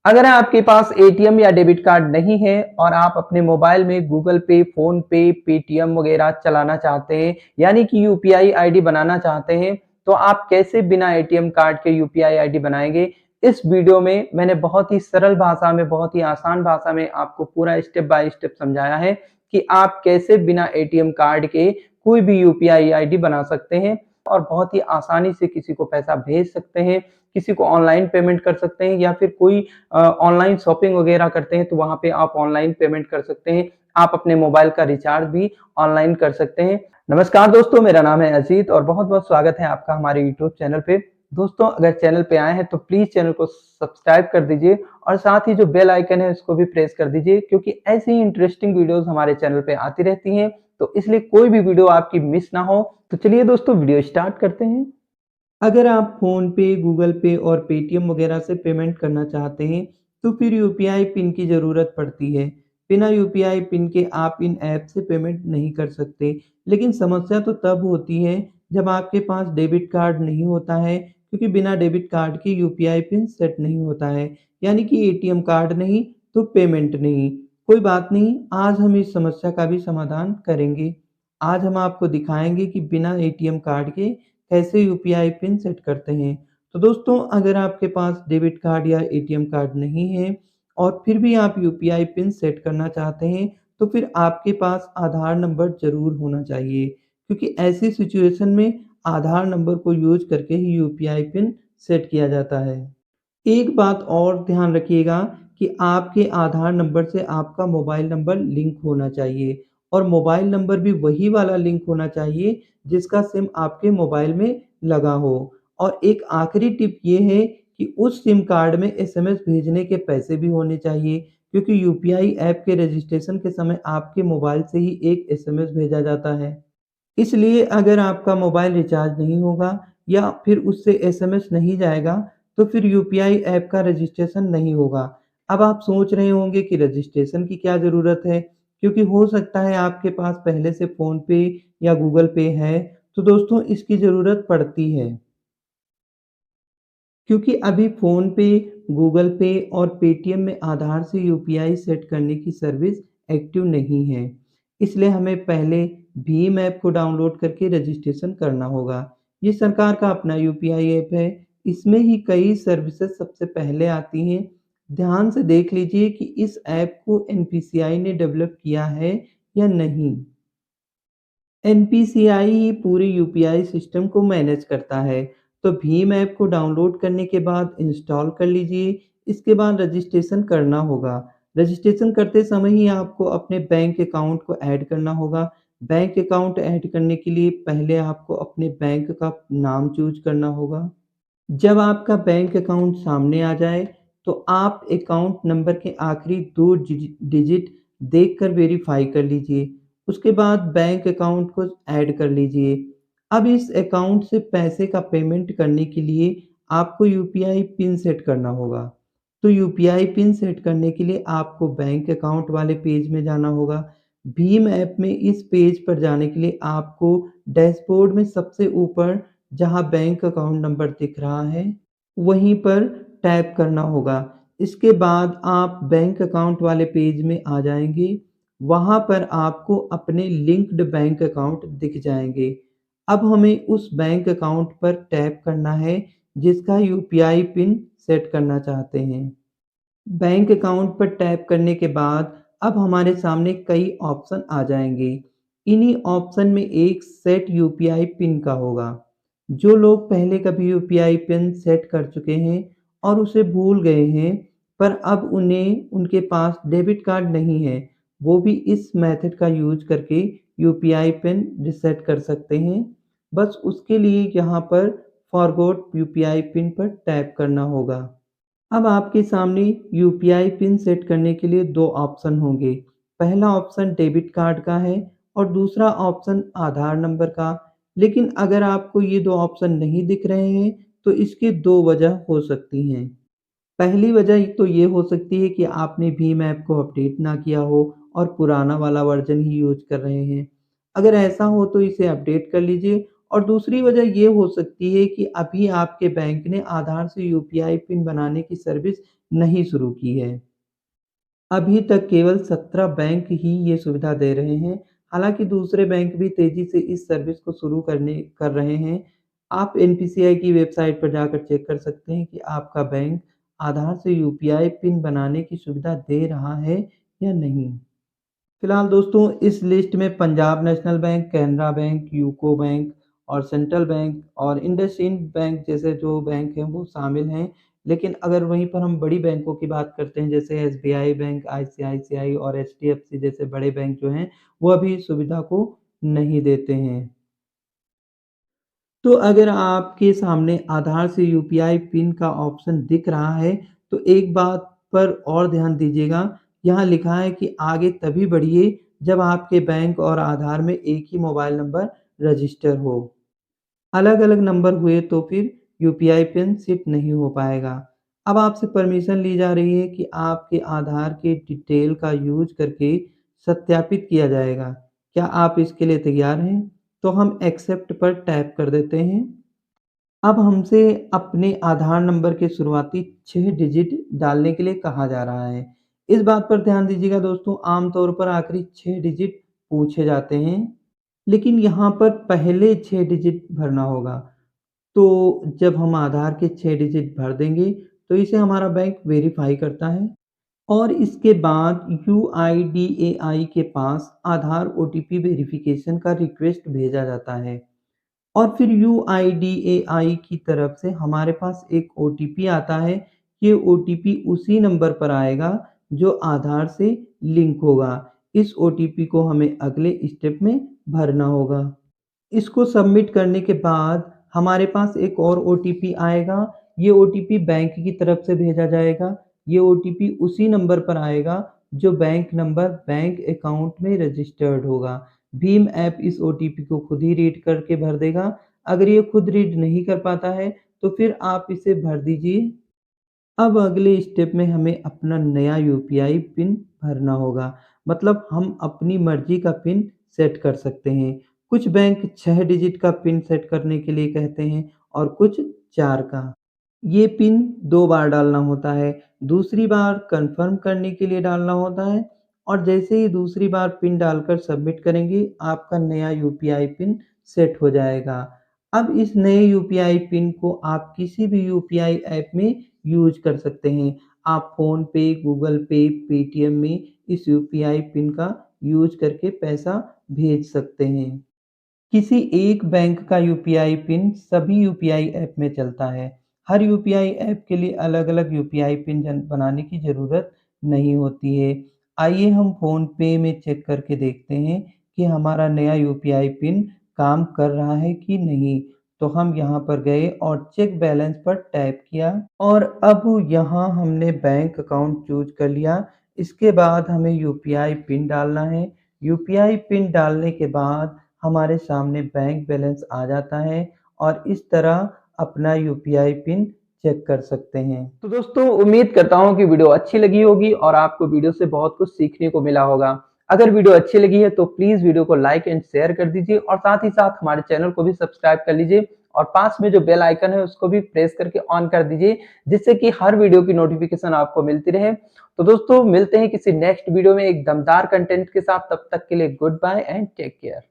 अगर आपके पास एटीएम या डेबिट कार्ड नहीं है और आप अपने मोबाइल में गूगल पे, फ़ोन पे, पेटीएम वगैरह चलाना चाहते हैं, यानी कि यूपीआई आईडी बनाना चाहते हैं, तो आप कैसे बिना एटीएम कार्ड के यूपीआई आईडी बनाएँगे? इस वीडियो में मैंने बहुत ही सरल भाषा में, बहुत ही आसान भाषा में आपको पूरा स्टेप बाय स्टेप समझाया है कि आप कैसे बिना एटीएम कार्ड के कोई भी यूपीआई आईडी बना सकते हैं और बहुत ही आसानी से किसी को पैसा भेज सकते हैं, किसी को ऑनलाइन पेमेंट कर सकते हैं या फिर कोई ऑनलाइन शॉपिंग वगैरह करते हैं तो वहाँ पे आप ऑनलाइन पेमेंट कर सकते हैं। आप अपने मोबाइल का रिचार्ज भी ऑनलाइन कर सकते हैं। नमस्कार दोस्तों, मेरा नाम है अजीत और बहुत-बहुत स्वागत है आपका हमारे यूट्यूब चैनल पे। दोस्तों, अगर चैनल पे आए हैं तो प्लीज़ चैनल को सब्सक्राइब कर दीजिए और साथ ही जो बेल आइकन है उसको भी प्रेस कर दीजिए, क्योंकि ऐसी ही इंटरेस्टिंग वीडियोज़ हमारे चैनल पे आती रहती हैं, तो इसलिए कोई भी वीडियो आपकी मिस ना हो। तो चलिए दोस्तों, वीडियो स्टार्ट करते हैं। अगर आप फ़ोनपे, गूगल पे और पेटीएम वगैरह से पेमेंट करना चाहते हैं, तो फिर यूपीआई पिन की ज़रूरत पड़ती है। बिना यूपीआई पिन के आप इन ऐप से पेमेंट नहीं कर सकते। लेकिन समस्या तो तब होती है जब आपके पास डेबिट कार्ड नहीं होता है, क्योंकि बिना डेबिट कार्ड के यूपीआई पिन सेट नहीं होता है। यानी कि एटीएम कार्ड नहीं तो पेमेंट नहीं। कोई बात नहीं, आज हम इस समस्या का भी समाधान करेंगे। आज हम आपको दिखाएँगे कि बिना एटीएम कार्ड के कैसे यूपीआई पिन सेट करते हैं। तो दोस्तों, अगर आपके पास डेबिट कार्ड या एटीएम कार्ड नहीं है और फिर भी आप यूपीआई पिन सेट करना चाहते हैं, तो फिर आपके पास आधार नंबर ज़रूर होना चाहिए, क्योंकि ऐसी सिचुएशन में आधार नंबर को यूज़ करके ही यूपीआई पिन सेट किया जाता है। एक बात और ध्यान रखिएगा कि आपके आधार नंबर से आपका मोबाइल नंबर लिंक होना चाहिए और मोबाइल नंबर भी वही वाला लिंक होना चाहिए जिसका सिम आपके मोबाइल में लगा हो। और एक आखिरी टिप ये है कि उस सिम कार्ड में एसएमएस भेजने के पैसे भी होने चाहिए, क्योंकि यूपीआई ऐप के रजिस्ट्रेशन के समय आपके मोबाइल से ही एक एसएमएस भेजा जाता है। इसलिए अगर आपका मोबाइल रिचार्ज नहीं होगा या फिर उससे एसएमएस नहीं जाएगा, तो फिर यूपीआई ऐप का रजिस्ट्रेशन नहीं होगा। अब आप सोच रहे होंगे कि रजिस्ट्रेशन की क्या ज़रूरत है? क्योंकि हो सकता है आपके पास पहले से फ़ोन पे या गूगल पे है, तो दोस्तों इसकी ज़रूरत पड़ती है। क्योंकि अभी फ़ोनपे, गूगल पे और पेटीएम में आधार से यूपीआई सेट करने की सर्विस एक्टिव नहीं है। इसलिए हमें पहले भीम ऐप को डाउनलोड करके रजिस्ट्रेशन करना होगा। ये सरकार का अपना यूपीआई ऐप है। इसमें ही कई सर्विसेज़ सबसे पहले आती हैं। ध्यान से देख लीजिए कि इस ऐप को एनपीसीआई ने डेवलप किया है या नहीं। एनपीसीआई ही पूरे यूपीआई सिस्टम को मैनेज करता है। तो भीम ऐप को डाउनलोड करने के बाद इंस्टॉल कर लीजिए। इसके बाद रजिस्ट्रेशन करना होगा। रजिस्ट्रेशन करते समय ही आपको अपने बैंक अकाउंट को ऐड करना होगा। बैंक अकाउंट ऐड करने के लिए पहले आपको अपने बैंक का नाम चूज़ करना होगा। जब आपका बैंक अकाउंट सामने आ जाए, तो आप अकाउंट नंबर के आखिरी 2 डिजिट देखकर वेरीफ़ाई कर लीजिए। उसके बाद बैंक अकाउंट को ऐड कर लीजिए। अब इस अकाउंट से पैसे का पेमेंट करने के लिए आपको यूपीआई पिन सेट करना होगा। तो यूपीआई पिन सेट करने के लिए आपको बैंक अकाउंट वाले पेज में जाना होगा। भीम ऐप में इस पेज पर जाने के लिए आपको डैशबोर्ड में सबसे ऊपर जहाँ बैंक अकाउंट नंबर दिख रहा है, वहीं पर टैप करना होगा। इसके बाद आप बैंक अकाउंट वाले पेज में आ जाएँगे। वहाँ पर आपको अपने लिंक्ड बैंक अकाउंट दिख जाएँगे। अब हमें उस बैंक अकाउंट पर टैप करना है, जिसका यूपीआई पिन सेट करना चाहते हैं। बैंक अकाउंट पर टैप करने के बाद अब हमारे सामने कई ऑप्शन आ जाएँगे। इन्हीं ऑप्शन में एक सेट यूपीआई पिन का होगा। जो लोग पहले कभी यूपीआई पिन सेट कर चुके हैं और उसे भूल गए हैं, पर अब उन्हें उनके पास डेबिट कार्ड नहीं है, वो भी इस मेथड का यूज़ करके यूपीआई पिन रीसेट कर सकते हैं। बस उसके लिए यहाँ पर फॉरगॉट यूपीआई पिन पर टैप करना होगा। अब आपके सामने यूपीआई पिन सेट करने के लिए 2 ऑप्शन होंगे। पहला ऑप्शन डेबिट कार्ड का है और दूसरा ऑप्शन आधार नंबर का। लेकिन अगर आपको ये 2 ऑप्शन नहीं दिख रहे हैं, तो इसकी 2 वजह हो सकती हैं। पहली वजह तो ये हो सकती है कि आपने भीम ऐप को अपडेट ना किया हो और पुराना वाला वर्ज़न ही यूज़ कर रहे हैं। अगर ऐसा हो तो इसे अपडेट कर लीजिए और दूसरी वजह ये हो सकती है कि अभी आपके बैंक ने आधार से यूपीआई पिन बनाने की सर्विस नहीं शुरू की है। अभी तक केवल 17 बैंक ही ये सुविधा दे रहे हैं। हालाँकि दूसरे बैंक भी तेज़ी से इस सर्विस को शुरू कर रहे हैं। आप एनपीसीआई की वेबसाइट पर जाकर चेक कर सकते हैं कि आपका बैंक आधार से यूपीआई पिन बनाने की सुविधा दे रहा है या नहीं। फिलहाल दोस्तों इस लिस्ट में Punjab national bank, Canara bank, UCO bank और सेंट्रल बैंक और इंडसइंड बैंक जैसे जो बैंक हैं वो शामिल हैं। लेकिन अगर वहीं पर हम बड़ी बैंकों की बात करते हैं जैसे एसबीआई बैंक, आईसीआईसीआई और एचडीएफसी जैसे बड़े बैंक जो हैं, वो अभी इस सुविधा को नहीं देते हैं। तो अगर आपके सामने आधार से यूपीआई पिन का ऑप्शन दिख रहा है, तो एक बात पर और ध्यान दीजिएगा, यहाँ लिखा है कि आगे तभी बढ़िए जब आपके बैंक और आधार में एक ही मोबाइल नंबर रजिस्टर हो। अलग-अलग नंबर हुए तो फिर यूपीआई पिन सेट नहीं हो पाएगा। अब आपसे परमिशन ली जा रही है कि आपके आधार के डिटेल का यूज़ करके सत्यापित किया जाएगा। क्या आप इसके लिए तैयार हैं? तो हम एक्सेप्ट पर टैप कर देते हैं। अब हमसे अपने आधार नंबर के शुरुआती 6 डिजिट डालने के लिए कहा जा रहा है। इस बात पर ध्यान दीजिएगा दोस्तों, आमतौर पर आखिरी 6 डिजिट पूछे जाते हैं, लेकिन यहाँ पर पहले 6 डिजिट भरना होगा। तो जब हम आधार के 6 डिजिट भर देंगे, तो इसे हमारा बैंक वेरीफ़ाई करता है और इसके बाद यूआईडीएआई के पास आधार ओटीपी वेरिफ़िकेशन का रिक्वेस्ट भेजा जाता है। और फिर यूआईडीएआई की तरफ से हमारे पास एक ओटीपी आता है। ये ओटीपी उसी नंबर पर आएगा जो आधार से लिंक होगा। इस ओटीपी को हमें अगले स्टेप में भरना होगा। इसको सबमिट करने के बाद हमारे पास एक और ओटीपी आएगा। ये ओटीपी बैंक की तरफ से भेजा जाएगा। ये ओटीपी उसी नंबर पर आएगा जो बैंक नंबर बैंक अकाउंट में रजिस्टर्ड होगा। भीम ऐप इस ओटीपी को खुद ही रीड करके भर देगा। अगर ये खुद रीड नहीं कर पाता है तो फिर आप इसे भर दीजिए। अब अगले स्टेप में हमें अपना नया यूपीआई पिन भरना होगा। मतलब हम अपनी मर्ज़ी का पिन सेट कर सकते हैं। कुछ बैंक 6 डिजिट का पिन सेट करने के लिए कहते हैं और कुछ 4 का। ये पिन 2 बार डालना होता है, दूसरी बार कन्फर्म करने के लिए डालना होता है और जैसे ही दूसरी बार पिन डालकर सबमिट करेंगे, आपका नया यूपीआई पिन सेट हो जाएगा। अब इस नए यूपीआई पिन को आप किसी भी यूपीआई ऐप में यूज़ कर सकते हैं। आप फ़ोनपे, गूगल पे, पेटीएम में इस यूपीआई पिन का यूज़ करके पैसा भेज सकते हैं। किसी एक बैंक का यूपीआई पिन सभी यूपीआई ऐप में चलता है। हर यूपीआई ऐप के लिए अलग-अलग यूपीआई पिन बनाने की ज़रूरत नहीं होती है। आइए हम फ़ोनपे में चेक करके देखते हैं कि हमारा नया यूपीआई पिन काम कर रहा है कि नहीं। तो हम यहाँ पर गए और चेक बैलेंस पर टैप किया और अब यहाँ हमने बैंक अकाउंट चूज़ कर लिया। इसके बाद हमें यूपीआई पिन डालना है। यूपीआई पिन डालने के बाद हमारे सामने बैंक बैलेंस आ जाता है और इस तरह अपना यूपीआई पिन चेक कर सकते हैं। तो दोस्तों उम्मीद करता हूँ कि वीडियो अच्छी लगी होगी और आपको वीडियो से बहुत कुछ सीखने को मिला होगा। अगर वीडियो अच्छी लगी है तो प्लीज़ वीडियो को लाइक एंड शेयर कर दीजिए और साथ ही साथ हमारे चैनल को भी सब्सक्राइब कर लीजिए और पास में जो बेल आइकन है उसको भी प्रेस करके ऑन कर दीजिए, जिससे कि हर वीडियो की नोटिफ़िकेशन आपको मिलती रहे। तो दोस्तों मिलते हैं किसी नेक्स्ट वीडियो में एक दमदार कंटेंट के साथ, तब तक के लिए goodbye and take care.